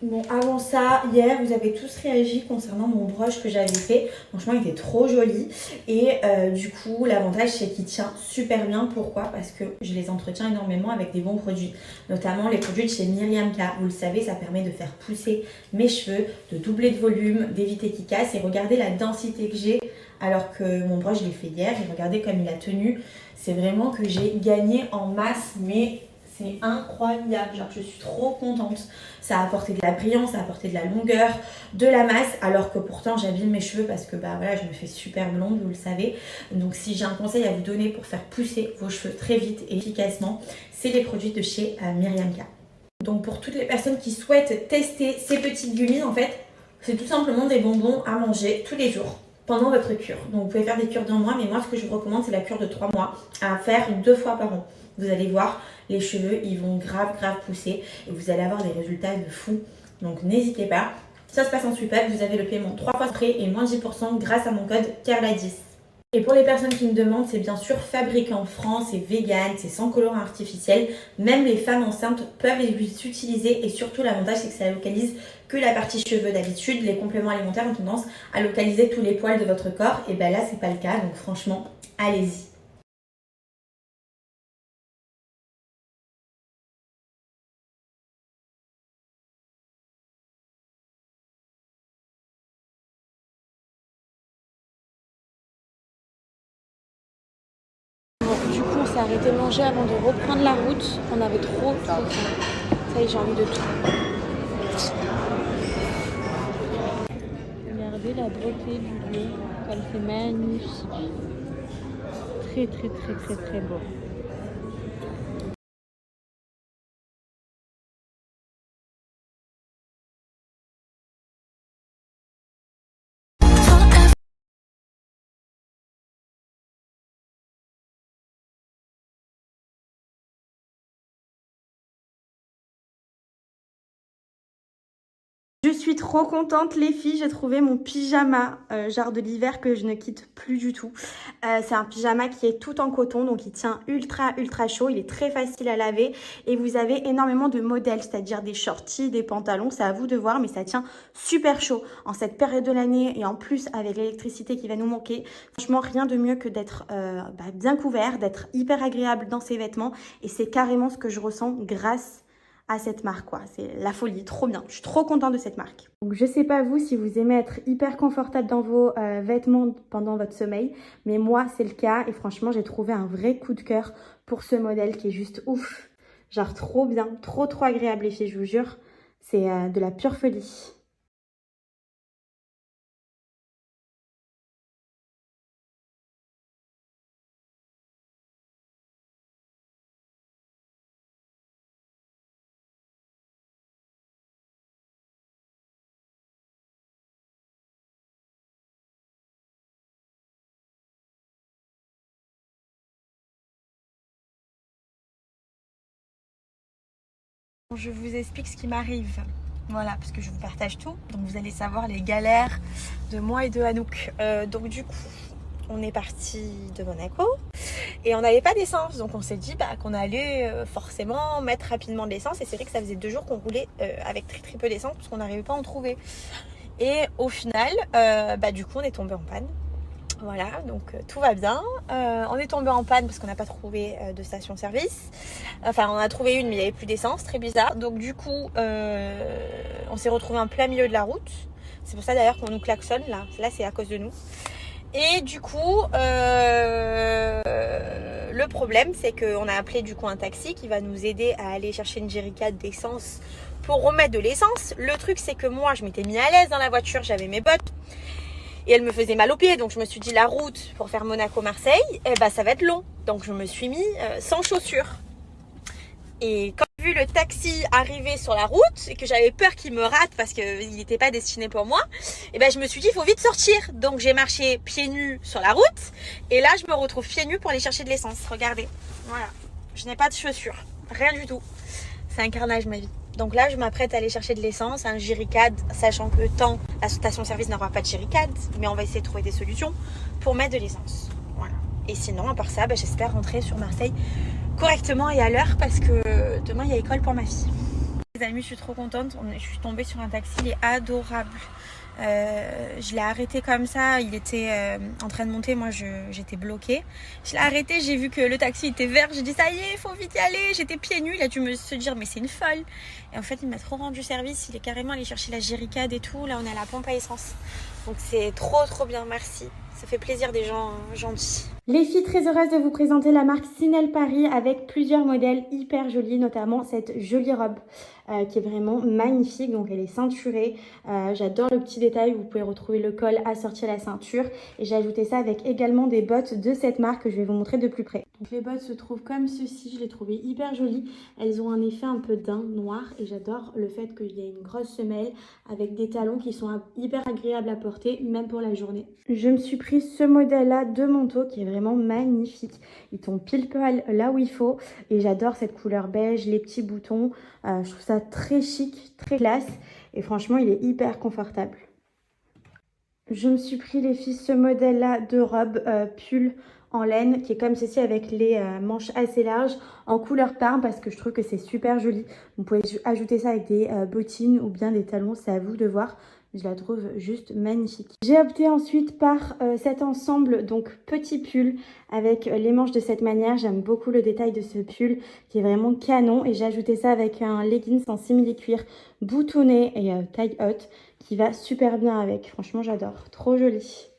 Bon, avant ça, hier, vous avez tous réagi concernant mon broche que j'avais fait. Franchement, il était trop joli. Et du coup, l'avantage, c'est qu'il tient super bien. Pourquoi? Parce que je les entretiens énormément avec des bons produits. Notamment les produits de chez Myriam K. Vous le savez, ça permet de faire pousser mes cheveux, de doubler de volume, d'éviter qu'ils cassent. Et regardez la densité que j'ai alors que mon broche, je l'ai fait hier. Et regardez comme il a tenu. C'est vraiment que j'ai gagné en masse, mais... c'est incroyable, genre je suis trop contente. Ça a apporté de la brillance, ça a apporté de la longueur, de la masse, alors que pourtant j'abîme mes cheveux parce que bah voilà, je me fais super blonde, vous le savez. Donc si j'ai un conseil à vous donner pour faire pousser vos cheveux très vite et efficacement, c'est les produits de chez Myriam K. Donc pour toutes les personnes qui souhaitent tester ces petites gummies, en fait, c'est tout simplement des bonbons à manger tous les jours pendant votre cure. Donc vous pouvez faire des cures d'un mois, mais moi ce que je vous recommande c'est la cure de 3 mois à faire 2 fois par an. Vous allez voir, les cheveux ils vont grave pousser et vous allez avoir des résultats de fou. Donc n'hésitez pas. Ça se passe en Sweepad, vous avez le paiement 3 fois près et moins 10% grâce à mon code CARLA10. Et pour les personnes qui me demandent, c'est bien sûr fabriqué en France, c'est vegan, c'est sans colorant artificiel. Même les femmes enceintes peuvent les utiliser et surtout l'avantage c'est que ça localise que la partie cheveux. D'habitude, les compléments alimentaires ont tendance à localiser tous les poils de votre corps et ben là c'est pas le cas, donc franchement, allez-y. Bon, du coup, on s'est arrêté de manger avant de reprendre la route. On avait trop faim. Ça y est, j'ai envie de tout. Regardez la beauté du lieu. Elle fait magnifique. Très beau. Je suis trop contente les filles, j'ai trouvé mon pyjama genre de l'hiver que je ne quitte plus du tout. C'est un pyjama qui est tout en coton, donc il tient ultra chaud, il est très facile à laver et vous avez énormément de modèles, c'est-à-dire des shorties, des pantalons, c'est à vous de voir mais ça tient super chaud en cette période de l'année et en plus avec l'électricité qui va nous manquer. Franchement rien de mieux que d'être bien couvert, d'être hyper agréable dans ses vêtements et c'est carrément ce que je ressens grâce à cette marque quoi, c'est la folie, trop bien, je suis trop contente de cette marque. Donc je sais pas vous si vous aimez être hyper confortable dans vos vêtements pendant votre sommeil, mais moi c'est le cas et franchement j'ai trouvé un vrai coup de cœur pour ce modèle qui est juste ouf, genre trop bien, trop agréable les filles, je vous jure, c'est de la pure folie. Je vous explique ce qui m'arrive. Voilà, parce que je vous partage tout. Donc vous allez savoir les galères de moi et de Anouk. Donc du coup, on est parti de Monaco et on n'avait pas d'essence. Donc on s'est dit qu'on allait forcément mettre rapidement de l'essence. Et c'est vrai que ça faisait 2 jours qu'on roulait avec très peu d'essence parce qu'on n'arrivait pas à en trouver. Et au final, du coup, on est tombé en panne. Voilà, donc tout va bien. On est tombé en panne parce qu'on n'a pas trouvé de station-service. Enfin, on en a trouvé une, mais il n'y avait plus d'essence, très bizarre. Donc du coup, on s'est retrouvé en plein milieu de la route. C'est pour ça d'ailleurs qu'on nous klaxonne, là. Là, c'est à cause de nous. Et du coup, le problème, c'est qu'on a appelé du coup un taxi qui va nous aider à aller chercher une jerrycan d'essence pour remettre de l'essence. Le truc, c'est que moi, je m'étais mis à l'aise dans la voiture, j'avais mes bottes. Et elle me faisait mal aux pieds, donc je me suis dit la route pour faire Monaco-Marseille, ça va être long. Donc je me suis mis sans chaussures. Et quand j'ai vu le taxi arriver sur la route et que j'avais peur qu'il me rate parce qu'il n'était pas destiné pour moi, je me suis dit il faut vite sortir. Donc j'ai marché pieds nus sur la route et là je me retrouve pieds nus pour aller chercher de l'essence. Regardez, voilà, je n'ai pas de chaussures, rien du tout. C'est un carnage ma vie. Donc là, je m'apprête à aller chercher de l'essence, un jerrycan, sachant que la station-service n'aura pas de jerrycan, mais on va essayer de trouver des solutions pour mettre de l'essence. Voilà. Et sinon, à part ça, j'espère rentrer sur Marseille correctement et à l'heure parce que demain, il y a école pour ma fille. Les amis, je suis trop contente. Je suis tombée sur un taxi, il est adorable. Je l'ai arrêté comme ça, il était en train de monter, moi j'étais bloquée. Je l'ai arrêté, j'ai vu que le taxi était vert, j'ai dit ça y est, il faut vite y aller. J'étais pieds nus, il a dû me se dire mais c'est une folle. Et en fait il m'a trop rendu service, il est carrément allé chercher la jerrycade et tout. Là on est à la pompe à essence. Donc c'est trop bien, merci. Ça fait plaisir des gens gentils. Les filles, très heureuses de vous présenter la marque Sinel Paris avec plusieurs modèles hyper jolis, notamment cette jolie robe qui est vraiment magnifique. Donc elle est ceinturée, j'adore le petit détail, vous pouvez retrouver le col assorti à la ceinture. Et j'ai ajouté ça avec également des bottes de cette marque que je vais vous montrer de plus près. Donc les bottes se trouvent comme ceci, je les trouvais hyper jolies. Elles ont un effet un peu daim noir et j'adore le fait qu'il y ait une grosse semelle avec des talons qui sont hyper agréables à porter, même pour la journée. Je me suis pris ce modèle-là de manteau qui est vraiment magnifique. Il tombe pile poil là où il faut et j'adore cette couleur beige, les petits boutons. Je trouve ça très chic, très classe et franchement, il est hyper confortable. Je me suis pris les filles ce modèle-là de robe pull en laine qui est comme ceci avec les manches assez larges en couleur parme parce que je trouve que c'est super joli. Vous pouvez ajouter ça avec des bottines ou bien des talons, c'est à vous de voir. Je la trouve juste magnifique. J'ai opté ensuite par cet ensemble, donc petit pull avec les manches de cette manière. J'aime beaucoup le détail de ce pull qui est vraiment canon. Et j'ai ajouté ça avec un leggings en simili-cuir boutonné et taille haute qui va super bien avec. Franchement, j'adore. Trop joli.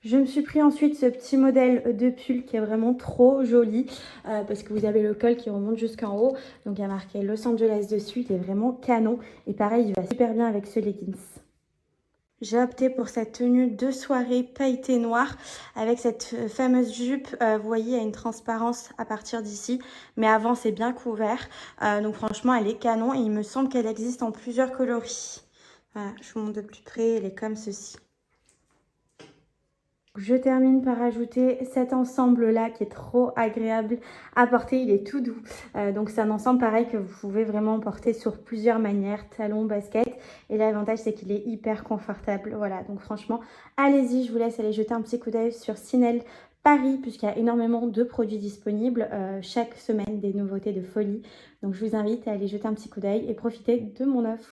Je me suis pris ensuite ce petit modèle de pull qui est vraiment trop joli parce que vous avez le col qui remonte jusqu'en haut. Donc il y a marqué Los Angeles dessus, il est vraiment canon et pareil il va super bien avec ce leggings. J'ai opté pour cette tenue de soirée pailletée noire avec cette fameuse jupe. Vous voyez, il y a une transparence à partir d'ici, mais avant c'est bien couvert. Donc franchement elle est canon et il me semble qu'elle existe en plusieurs coloris. Voilà, je vous montre de plus près, elle est comme ceci. Je termine par ajouter cet ensemble-là qui est trop agréable à porter. Il est tout doux. Donc c'est un ensemble pareil que vous pouvez vraiment porter sur plusieurs manières. Talons, baskets. Et l'avantage c'est qu'il est hyper confortable. Voilà, donc franchement, allez-y. Je vous laisse aller jeter un petit coup d'œil sur Sinel Paris puisqu'il y a énormément de produits disponibles. Chaque semaine, des nouveautés de folie. Donc je vous invite à aller jeter un petit coup d'œil et profiter de mon offre.